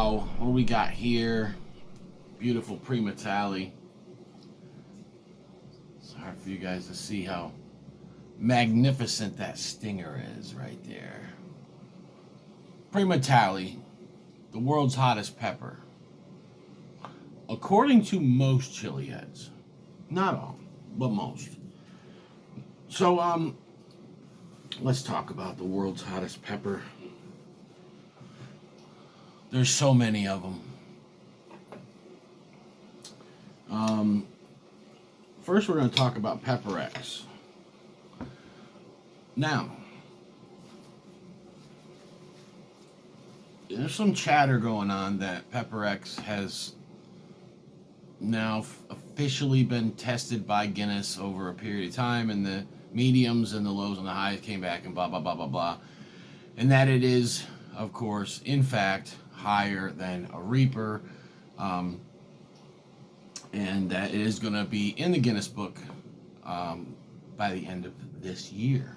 So, what do we got here? Beautiful Primotalii. It's hard for you guys to see how magnificent that stinger is right there. Primotalii, the world's hottest pepper. According to most chili heads. Not all, but most. So, let's talk about the world's hottest pepper. There's so many of them. First, we're going to talk about Pepper X. Now, there's some chatter going on that Pepper X has now officially been tested by Guinness over a period of time, and the mediums and the lows and the highs came back and blah, blah, blah, blah, blah. And that it is, of course, in fact, higher than a Reaper. And that it is going to be in the Guinness book by the end of this year.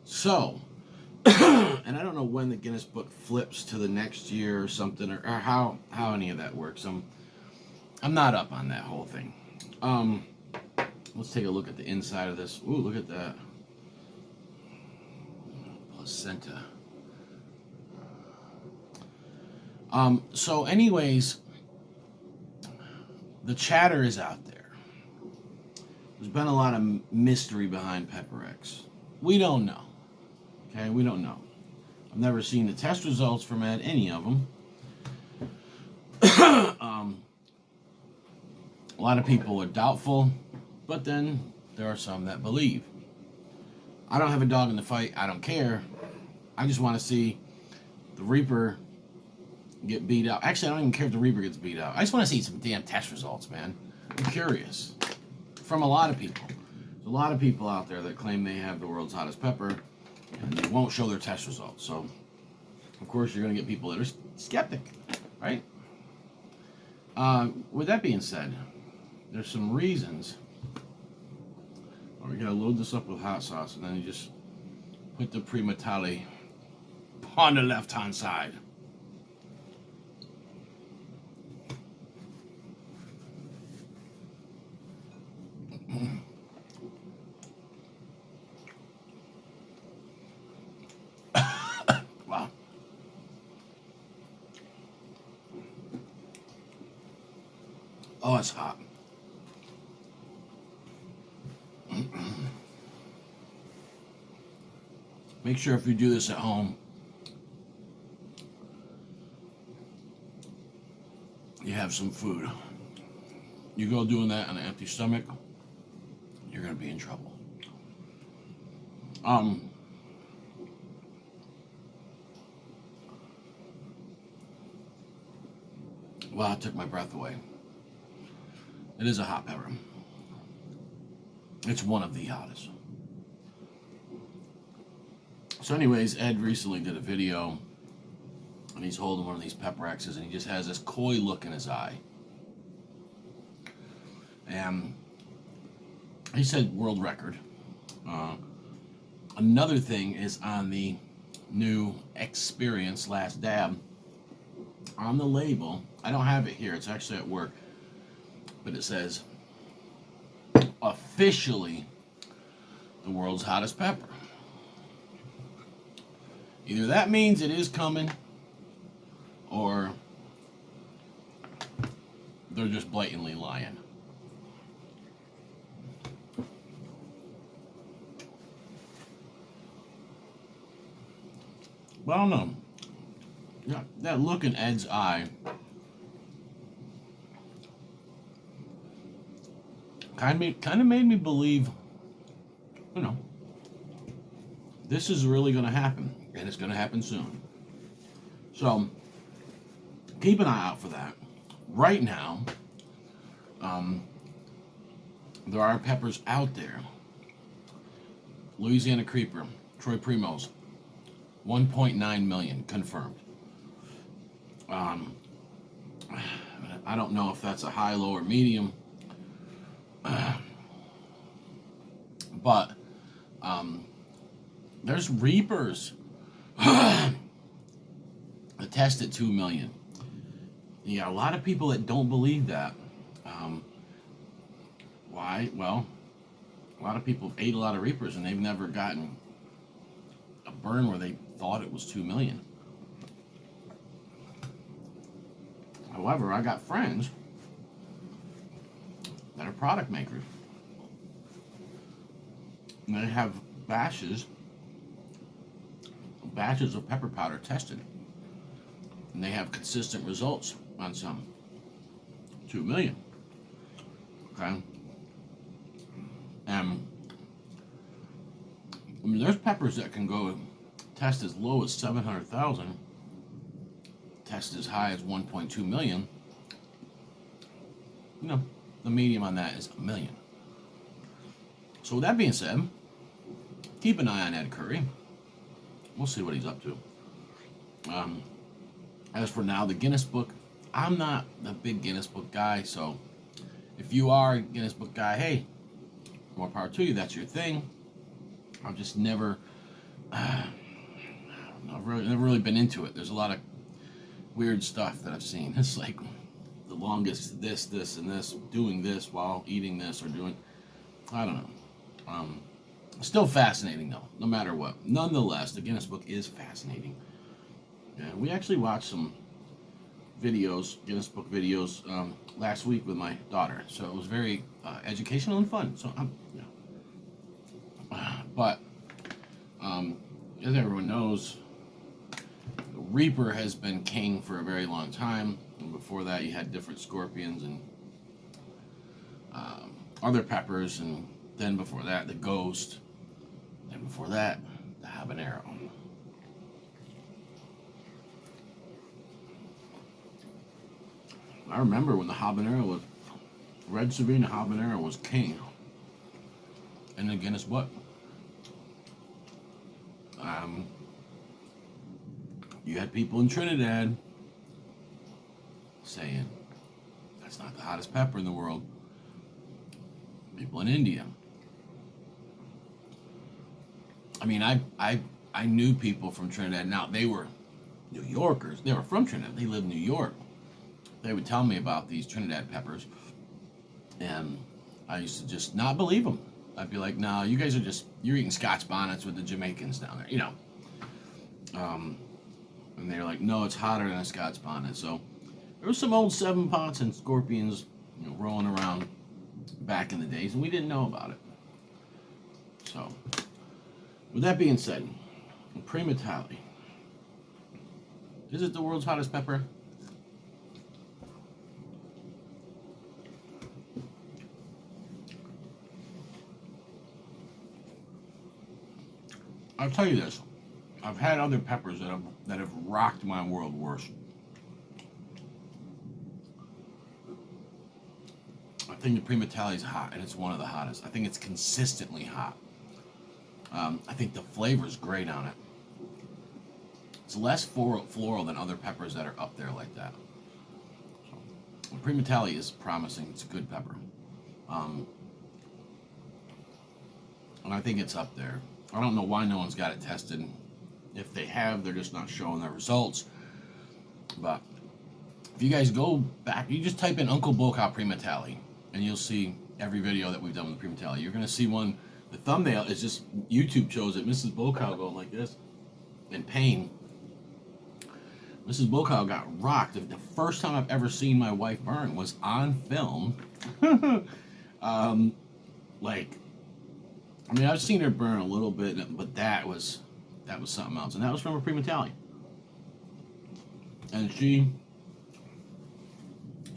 So, and I don't know when the Guinness book flips to the next year or something, or how any of that works. I'm not up on that whole thing. Let's take a look at the inside of this. Ooh, look at that. Placenta. So anyways, the chatter is out there. There's been a lot of mystery behind Pepper X. We don't know. Okay, we don't know. I've never seen the test results from any of them. A lot of people are doubtful, but then there are some that believe. I don't have a dog in the fight. I don't care. I just want to see the Reaper get beat out. Actually, I don't even care if the Reaper gets beat out. I just want to see some damn test results, man. I'm curious. From a lot of people. There's a lot of people out there that claim they have the world's hottest pepper, and they won't show their test results. So, of course, you're going to get people that are skeptic, right? With that being said, there's some reasons. Oh, we got to load this up with hot sauce, and then you just put the Primotalii on the left-hand side. Wow. Oh, it's hot. Make sure if you do this at home, you have some food. You go doing that on an empty stomach, you're going to be in trouble. Wow, it took my breath away. It is a hot pepper. It's one of the hottest. So anyways, Ed recently did a video, and he's holding one of these Pepper X's, and he just has this coy look in his eye. And he said world record. Another thing is on the new Experience Last Dab. On the label, I don't have it here, it's actually at work, but it says, officially the world's hottest pepper. Either that means it is coming, or they're just blatantly lying. But I don't know. Yeah, that look in Ed's eye kind of made me believe, you know, this is really going to happen, and it's going to happen soon. So keep an eye out for that. Right now, there are peppers out there. Louisiana Creeper, Troy Primos, 1.9 million confirmed. I don't know if that's a high, low, or medium, but there's Reapers. The test at 2 million. You got a lot of people that don't believe that. Why? Well, a lot of people have ate a lot of Reapers and they've never gotten a burn where they thought it was 2 million. However, I got friends that are product makers. And they have batches of pepper powder tested. And they have consistent results on some. 2 million. Okay? I mean, there's peppers that can go test as low as 700,000, test as high as 1.2 million. You know, the medium on that is 1 million. So with that being said, keep an eye on Ed Curry. We'll see what he's up to. As for now, the Guinness Book, I'm not the big Guinness Book guy, so if you are a Guinness Book guy, hey, more power to you, that's your thing. I've just never really been into it. There's a lot of weird stuff that I've seen. It's like the longest this, and this, doing this while eating this, or doing, I don't know. Still fascinating though, no matter what. Nonetheless, the Guinness Book is fascinating. Yeah, we actually watched some videos, Guinness Book videos, last week with my daughter. So it was very educational and fun. So but as everyone knows, the Reaper has been king for a very long time. And before that, you had different scorpions and other peppers, and then before that, the Ghost. And before that, the Habanero. I remember when the Habanero was, Red Savina Habanero was king in the Guinness Book. You had people in Trinidad saying, that's not the hottest pepper in the world. People in India. I mean, I knew people from Trinidad. Now, they were New Yorkers. They were from Trinidad. They lived in New York. They would tell me about these Trinidad peppers, and I used to just not believe them. I'd be like, no, you guys are you're eating Scotch bonnets with the Jamaicans down there, you know. And they're like, no, it's hotter than a Scotch bonnet. So there was some old 7 pots and scorpions, you know, rolling around back in the days, and we didn't know about it. So, with that being said, Primotalii. Is it the world's hottest pepper? I'll tell you this. I've had other peppers that have rocked my world worse. I think the Primotalii is hot, and it's one of the hottest. I think it's consistently hot. I think the flavor is great on it. It's less floral than other peppers that are up there like that. So, Primotalii is promising. It's a good pepper. And I think it's up there. I don't know why no one's got it tested. If they have, they're just not showing their results. But if you guys go back, you just type in Uncle Bocal Primotalii, and you'll see every video that we've done with the Primotalii. You're going to see one. The thumbnail is just, YouTube shows it, Mrs. Bocal going like this, in pain. Mrs. Bocal got rocked. The first time I've ever seen my wife burn was on film. I mean, I've seen her burn a little bit, but that was something else, and that was from a Primotalii. And she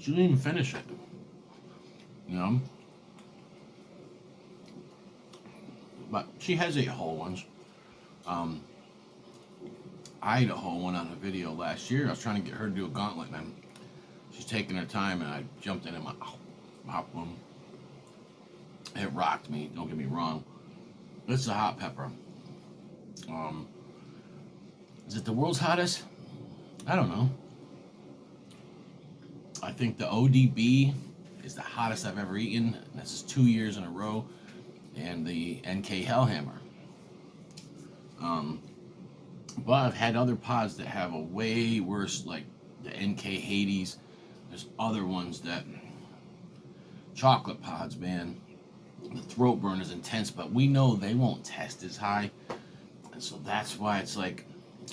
didn't even finish it, you know. But she has 8 whole ones. I ate a whole one on a video last year. I was trying to get her to do a gauntlet, and she's taking her time, and I jumped in and hot one. It rocked me. Don't get me wrong. It's a hot pepper. Is it the world's hottest? I don't know. I think the ODB is the hottest I've ever eaten. And this is 2 years in a row. And the NK Hellhammer. But I've had other pods that have a way worse, like the NK Hades. There's other ones that chocolate pods, man. The throat burn is intense, but we know they won't test as high, and so that's why it's like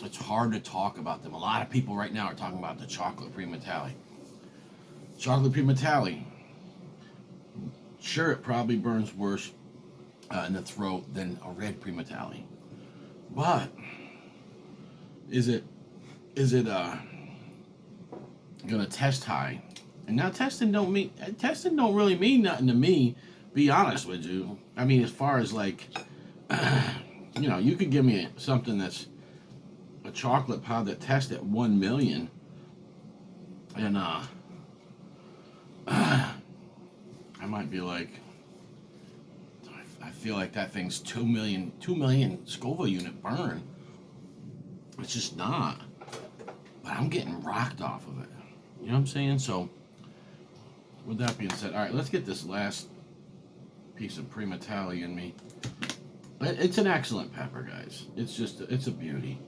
it's hard to talk about them. A lot of people right now are talking about the chocolate Primotalii. Chocolate Primotalii. Sure, it probably burns worse in the throat than a red Primotalii, but is it gonna test high? And now testing don't really mean nothing to me. Be honest with you. I mean, as far as like, you could give me something that's a chocolate pod that tests at 1 million, and I might be like, I feel like that thing's 2 million Scoville unit burn. It's just not. But I'm getting rocked off of it. You know what I'm saying? So, with that being said, all right, let's get this last piece of Primotalii in me. It's an excellent pepper, guys. It's a beauty.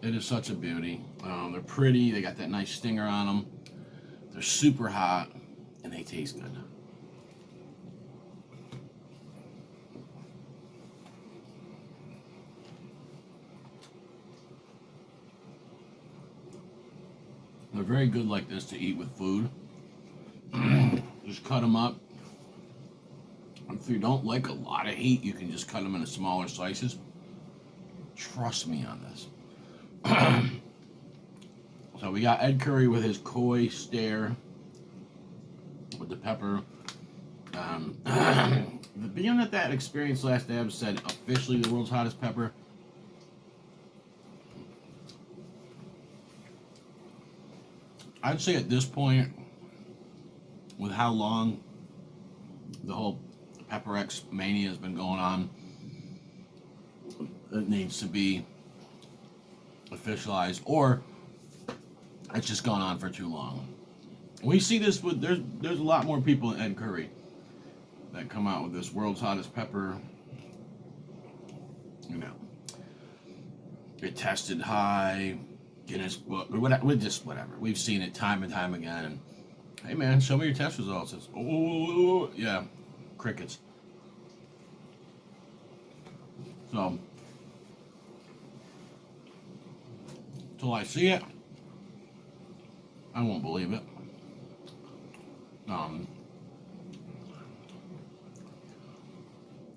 It is such a beauty. They're pretty. They got that nice stinger on them. They're super hot, and they taste good. They're very good like this to eat with food. Just cut them up. If you don't like a lot of heat, you can just cut them into smaller slices. Trust me on this. So we got Ed Curry with his coy stare with the pepper. Being at that experience last dab said officially the world's hottest pepper. I'd say at this point, with how long the whole Pepper X mania has been going on, it needs to be officialized, or it's just gone on for too long. We see this with there's a lot more people in Ed Curry that come out with this world's hottest pepper. It tested high, Guinness Book, or whatever. We've seen it time and time again. And, hey man, show me your test results. It's, oh yeah, crickets. So till I see it, I won't believe it.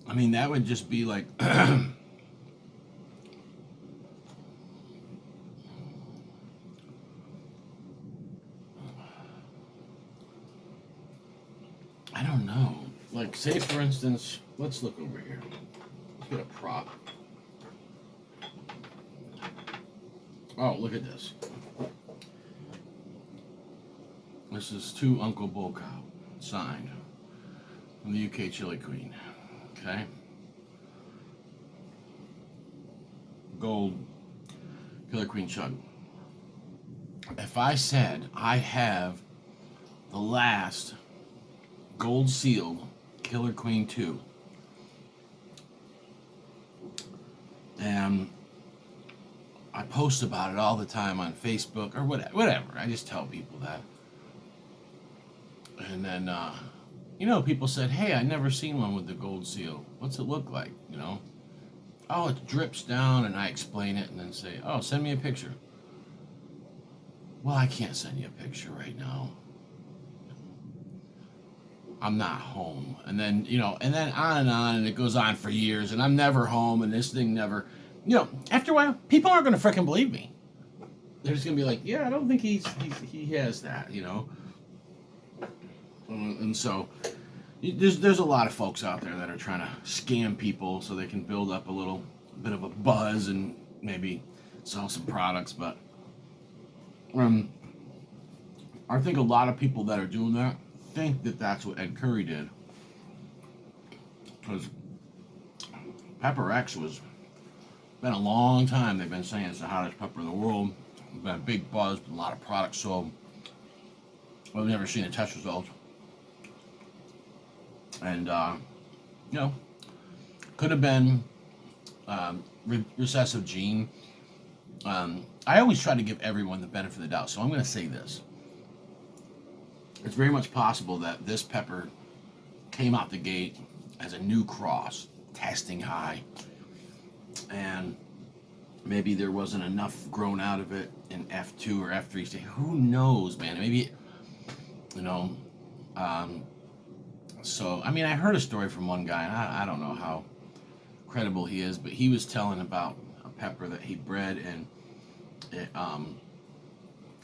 I mean, that would just be like I don't know. Like, say for instance, let's look over here. Let's get a prop. Oh, look at this. This is to Uncle Bull Cow, signed from the UK Chili Queen. Okay. Gold Killer Queen Chug. If I said I have the last gold sealed Killer Queen 2, and I post about it all the time on Facebook or whatever. I just tell people that. And then, people said, hey, I never seen one with the gold seal. What's it look like, Oh, it drips down, and I explain it and then say, oh, send me a picture. Well, I can't send you a picture right now. I'm not home. And then, and then on, and it goes on for years, and I'm never home, and this thing never, after a while, people aren't going to freaking believe me. They're just going to be like, yeah, I don't think he has that, And so, there's a lot of folks out there that are trying to scam people so they can build up a little bit of a buzz and maybe sell some products. But I think a lot of people that are doing that think that that's what Ed Curry did. Because Pepper X was been a long time. They've been saying it's the hottest pepper in the world. Been a big buzz, a lot of products sold. I've never seen a test result. And, could have been recessive gene. I always try to give everyone the benefit of the doubt, so I'm going to say this. It's very much possible that this pepper came out the gate as a new cross, testing high, and maybe there wasn't enough grown out of it in F2 or F3 stage. Who knows, man? Maybe, you know, so, I mean, I heard a story from one guy, and I don't know how credible he is, but he was telling about a pepper that he bred, and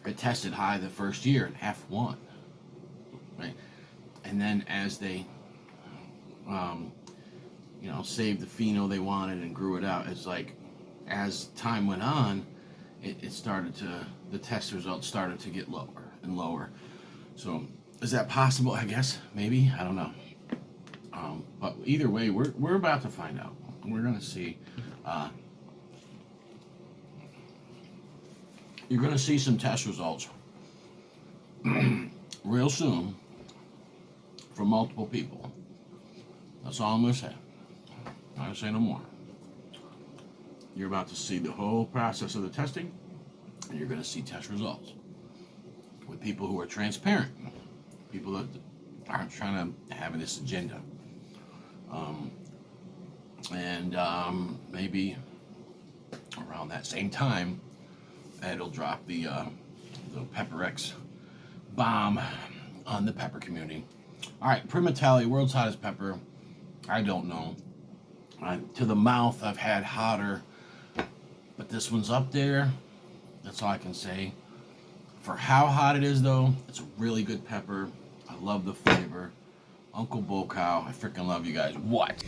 it tested high the first year in F1, right? And then as they, you know, saved the pheno they wanted and grew it out, it's like, as time went on, it started to, the test results started to get lower and lower. So, is that possible? I guess, maybe, I don't know. But either way, we're about to find out. We're going to see. You're going to see some test results real soon from multiple people. That's all I'm going to say. I'm not going to say no more. You're about to see the whole process of the testing, and you're going to see test results with people who are transparent, people that aren't trying to have this agenda. Maybe around that same time, Ed'll drop the Pepper X bomb on the pepper community. All right, Primotalii, world's hottest pepper. I don't know. To the mouth, I've had hotter, but this one's up there. That's all I can say. For how hot it is, though, it's a really good pepper. I love the flavor. Uncle Bull Cow, I freaking love you guys. What?